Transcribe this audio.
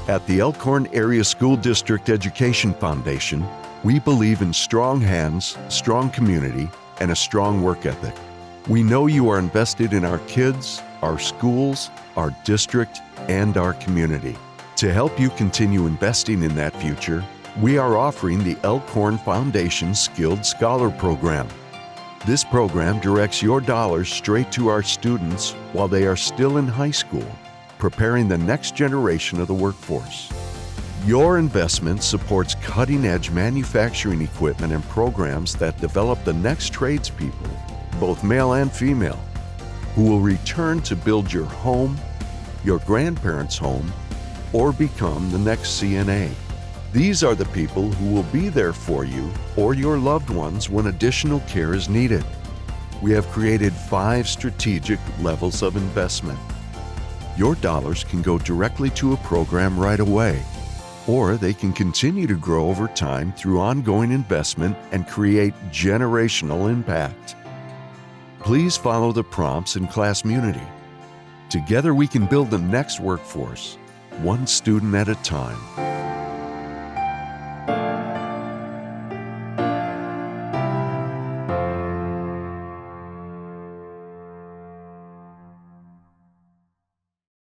At the Elkhorn Area School District Education Foundation, we believe in strong hands, strong community, and a strong work ethic. We know you are invested in our kids, our schools, our district, and our community. To help you continue investing in that future, we are offering the Elkhorn Foundation Skilled Scholar Program. This program directs your dollars straight to our students while they are still in high school, preparing the next generation of the workforce. Your investment supports cutting-edge manufacturing equipment and programs that develop the next tradespeople, both male and female, who will return to build your home, your grandparents' home, or become the next CNA. These are the people who will be there for you or your loved ones when additional care is needed. We have created 5 strategic levels of investment. Your dollars can go directly to a program right away, or they can continue to grow over time through ongoing investment and create generational impact. Please follow the prompts in Classmunity. Together we can build the next workforce, one student at a time.